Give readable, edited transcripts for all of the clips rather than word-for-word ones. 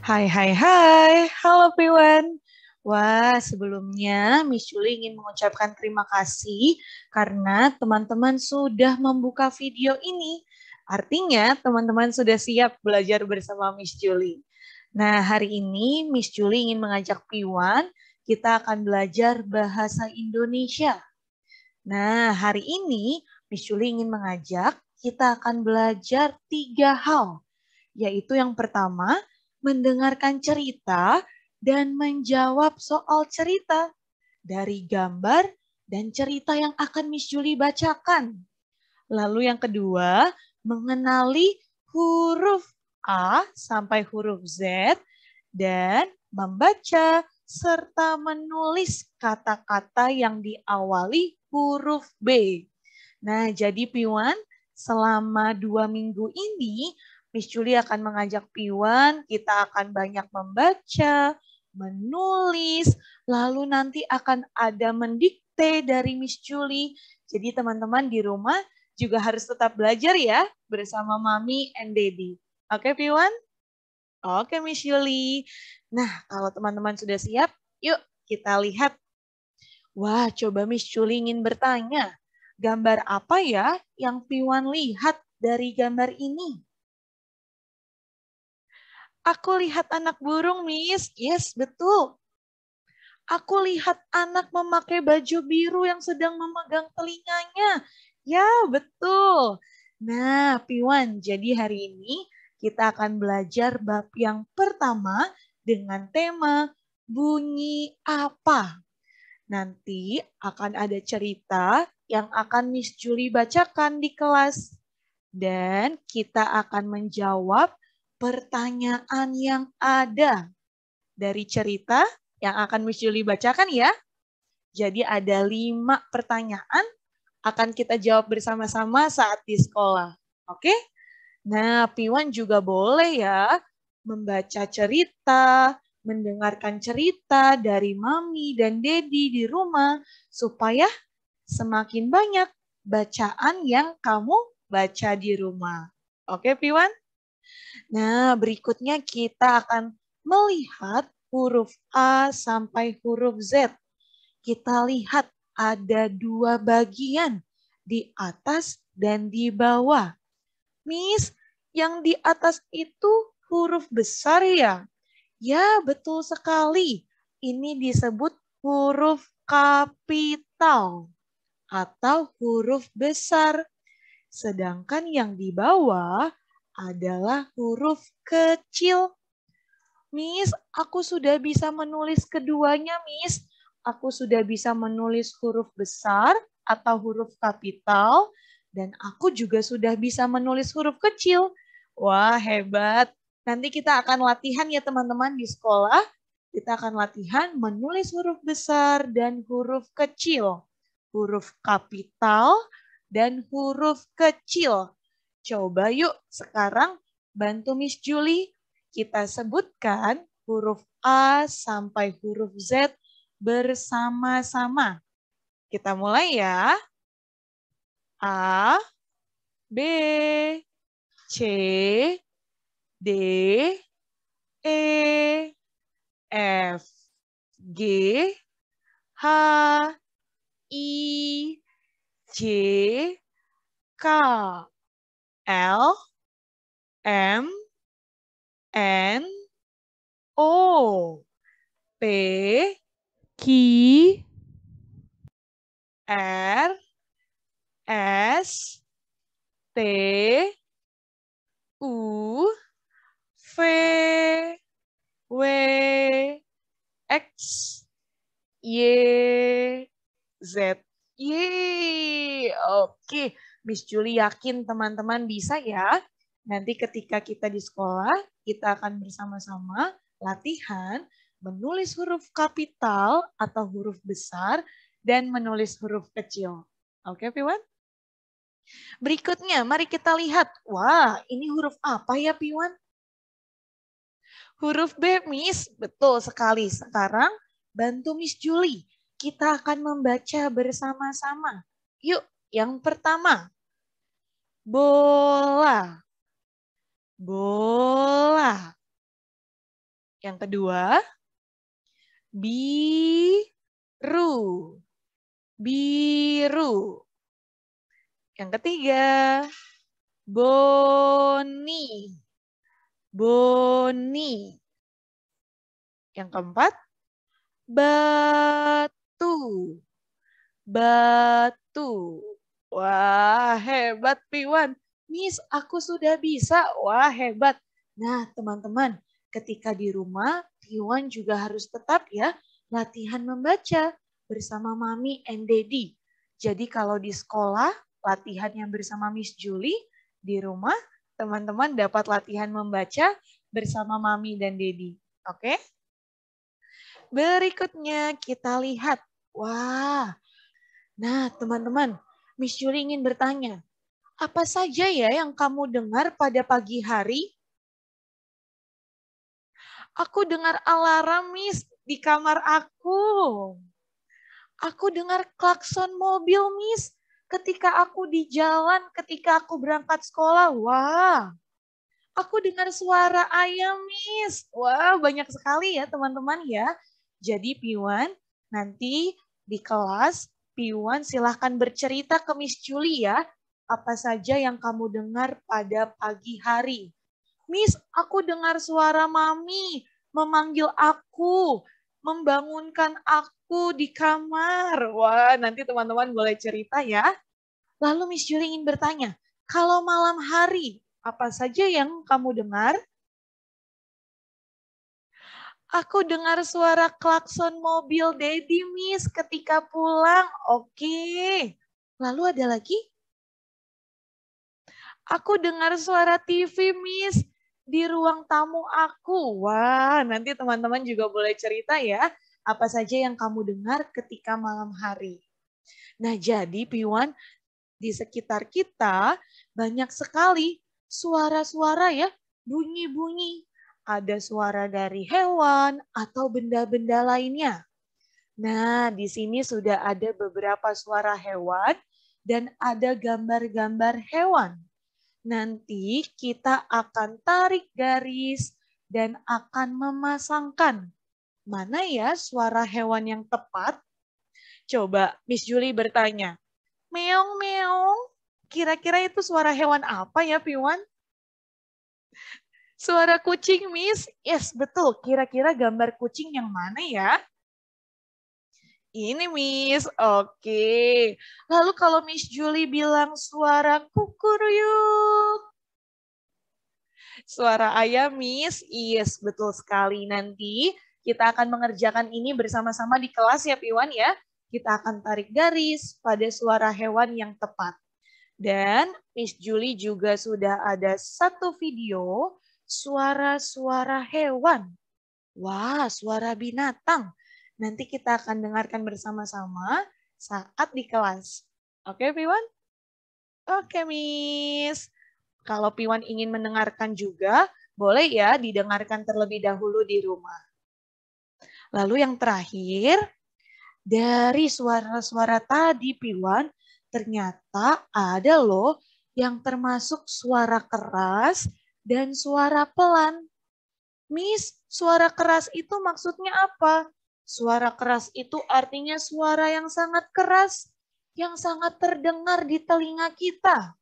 Hai. Halo everyone. Wah, sebelumnya Miss Julie ingin mengucapkan terima kasih karena teman-teman sudah membuka video ini. Artinya teman-teman sudah siap belajar bersama Miss Julie. Nah, hari ini Miss Julie ingin mengajak Piwan, kita akan belajar bahasa Indonesia. Nah, hari ini Miss Julie ingin mengajak kita akan belajar 3 hal, yaitu yang pertama, mendengarkan cerita dan menjawab soal cerita dari gambar dan cerita yang akan Miss Julie bacakan. Lalu yang kedua, mengenali huruf A sampai huruf Z dan membaca serta menulis kata-kata yang diawali huruf B. Nah, jadi Piwan, selama 2 minggu ini, Miss Julie akan mengajak Piwan, kita akan banyak membaca, menulis, lalu nanti akan ada mendikte dari Miss Julie. Jadi teman-teman di rumah juga harus tetap belajar ya, bersama Mami and Daddy. Oke, Piwan? Oke, Miss Julie. Nah, kalau teman-teman sudah siap, yuk kita lihat. Wah, coba Miss Julie ingin bertanya, gambar apa ya yang Piwan lihat dari gambar ini? Aku lihat anak burung, Miss. Yes, betul. Aku lihat anak memakai baju biru yang sedang memegang telinganya. Ya, betul. Nah, Piwan, jadi hari ini kita akan belajar bab yang pertama dengan tema bunyi apa. Nanti akan ada cerita yang akan Miss Julie bacakan di kelas. Dan kita akan menjawab pertanyaan yang ada dari cerita yang akan Miss Julie bacakan ya. Jadi ada 5 pertanyaan akan kita jawab bersama-sama saat di sekolah. Oke? Nah, Piwan juga boleh ya membaca cerita, mendengarkan cerita dari Mami dan Dedi di rumah supaya semakin banyak bacaan yang kamu baca di rumah. Oke, Piwan? Nah, berikutnya kita akan melihat huruf A sampai huruf Z. Kita lihat ada 2 bagian, di atas dan di bawah. Miss, yang di atas itu huruf besar ya? Ya, betul sekali. Ini disebut huruf kapital atau huruf besar. Sedangkan yang di bawah adalah huruf kecil. Miss, aku sudah bisa menulis keduanya, Miss. Aku sudah bisa menulis huruf besar atau huruf kapital, dan aku juga sudah bisa menulis huruf kecil. Wah, hebat. Nanti kita akan latihan ya teman-teman di sekolah. Kita akan latihan menulis huruf besar dan huruf kecil. Huruf kapital dan huruf kecil. Coba yuk sekarang bantu Miss Julie. Kita sebutkan huruf A sampai huruf Z bersama-sama. Kita mulai ya. A, B, C, D, E, F, G, H, I, J, K, L, M, N, O, P, Q, R, S, T, U, V, W, X, Y, Z. Yeay, oke. Miss Julie yakin teman-teman bisa ya. Nanti ketika kita di sekolah, kita akan bersama-sama latihan menulis huruf kapital atau huruf besar dan menulis huruf kecil. Oke, Piwan? Berikutnya, mari kita lihat. Wah, ini huruf apa ya, Piwan? Huruf B, Miss. Betul sekali. Sekarang bantu Miss Julie. Kita akan membaca bersama-sama. Yuk, yang pertama. Bola. Bola. Yang kedua, biru. Biru. Yang ketiga, boni. Boni. Yang keempat, batu. Batu. Wah, hebat Piwan. Miss, aku sudah bisa. Wah, hebat. Nah, teman-teman, ketika di rumah, Piwan juga harus tetap ya latihan membaca bersama Mami and Daddy. Jadi kalau di sekolah, latihan yang bersama Miss Julie, di rumah, teman-teman dapat latihan membaca bersama Mami dan Daddy. Oke? Berikutnya kita lihat. Wah, nah teman-teman, Miss Julie ingin bertanya, apa saja ya yang kamu dengar pada pagi hari? Aku dengar alarm, Miss, di kamar aku. Aku dengar klakson mobil, Miss, ketika aku di jalan, ketika aku berangkat sekolah. Wah, aku dengar suara ayam, Miss. Wah, banyak sekali ya teman-teman ya. Jadi Piwan, nanti di kelas, Piwan silahkan bercerita ke Miss Julie ya. Apa saja yang kamu dengar pada pagi hari. Miss, aku dengar suara Mami memanggil aku, membangunkan aku di kamar. Wah, nanti teman-teman boleh cerita ya. Lalu Miss Julie ingin bertanya, kalau malam hari, apa saja yang kamu dengar? Aku dengar suara klakson mobil Daddy, Miss, ketika pulang. Oke. Lalu ada lagi? Aku dengar suara TV, Miss, di ruang tamu aku. Wah, nanti teman-teman juga boleh cerita ya, apa saja yang kamu dengar ketika malam hari. Nah, jadi Piwan, di sekitar kita banyak sekali suara-suara ya, bunyi-bunyi. Ada suara dari hewan atau benda-benda lainnya. Nah, di sini sudah ada beberapa suara hewan dan ada gambar-gambar hewan. Nanti kita akan tarik garis dan akan memasangkan mana ya suara hewan yang tepat. Coba Miss Julie bertanya, meong meong, kira-kira itu suara hewan apa ya Piwan? Suara kucing, Miss. Yes, betul. Kira-kira gambar kucing yang mana ya? Ini, Miss. Oke. Lalu kalau Miss Julie bilang suara kukuruyuk. Suara ayam, Miss. Yes, betul sekali. Nanti kita akan mengerjakan ini bersama-sama di kelas ya, Piwan ya. Kita akan tarik garis pada suara hewan yang tepat. Dan Miss Julie juga sudah ada satu video suara-suara hewan. Wah, suara binatang. Nanti kita akan dengarkan bersama-sama saat di kelas. Oke, Piwan? Oke, Miss. Kalau Piwan ingin mendengarkan juga, boleh ya didengarkan terlebih dahulu di rumah. Lalu yang terakhir, dari suara-suara tadi, Piwan, ternyata ada loh yang termasuk suara keras dan suara pelan. Miss, suara keras itu maksudnya apa? Suara keras itu artinya suara yang sangat keras, yang sangat terdengar di telinga kita.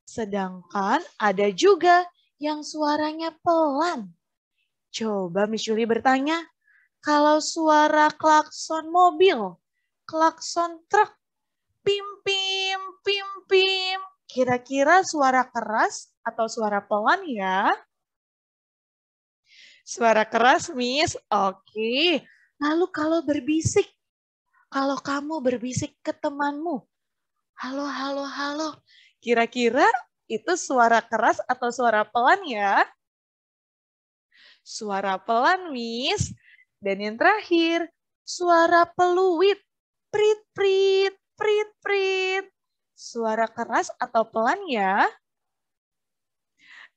Sedangkan ada juga yang suaranya pelan. Coba Miss Julie bertanya, kalau suara klakson mobil, klakson truk, pim pim pim pim, kira-kira suara keras atau suara pelan ya? Suara keras, Miss. Oke. Lalu kalau berbisik, kalau kamu berbisik ke temanmu, halo, halo, halo. Kira-kira itu suara keras atau suara pelan ya? Suara pelan, Miss. Dan yang terakhir, suara peluit. Prit, prit, prit, prit. Suara keras atau pelan ya?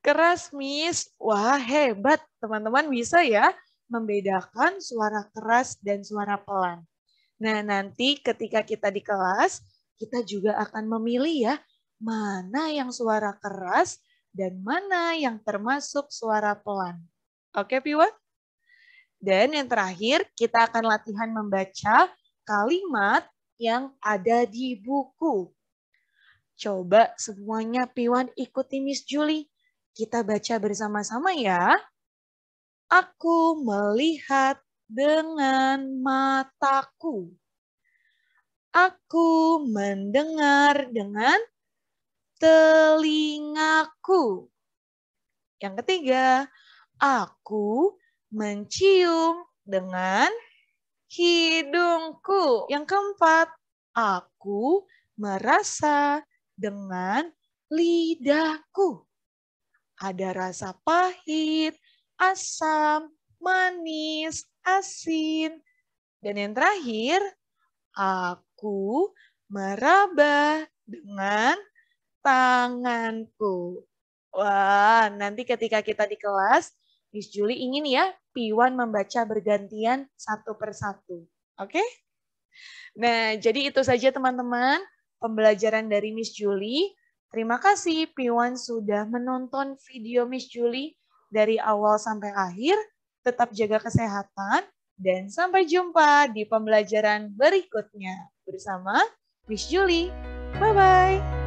Keras, Miss. Wah, hebat. Teman-teman bisa ya membedakan suara keras dan suara pelan. Nah, nanti ketika kita di kelas, kita juga akan memilih ya, mana yang suara keras dan mana yang termasuk suara pelan. Oke, Piwan? Dan yang terakhir, kita akan latihan membaca kalimat yang ada di buku. Coba semuanya Piwan ikuti Miss Julie. Kita baca bersama-sama ya. Aku melihat dengan mataku. Aku mendengar dengan telingaku. Yang ketiga, aku mencium dengan hidungku. Yang keempat, aku merasa dengan lidahku. Ada rasa pahit, asam, manis, asin. Dan yang terakhir, aku meraba dengan tanganku. Wah, nanti ketika kita di kelas, Miss Julie ingin ya Piwan membaca bergantian satu persatu. Oke? Nah, jadi itu saja teman-teman pembelajaran dari Miss Julie. Terima kasih Piwan sudah menonton video Miss Julie dari awal sampai akhir. Tetap jaga kesehatan dan sampai jumpa di pembelajaran berikutnya bersama Miss Julie. Bye-bye.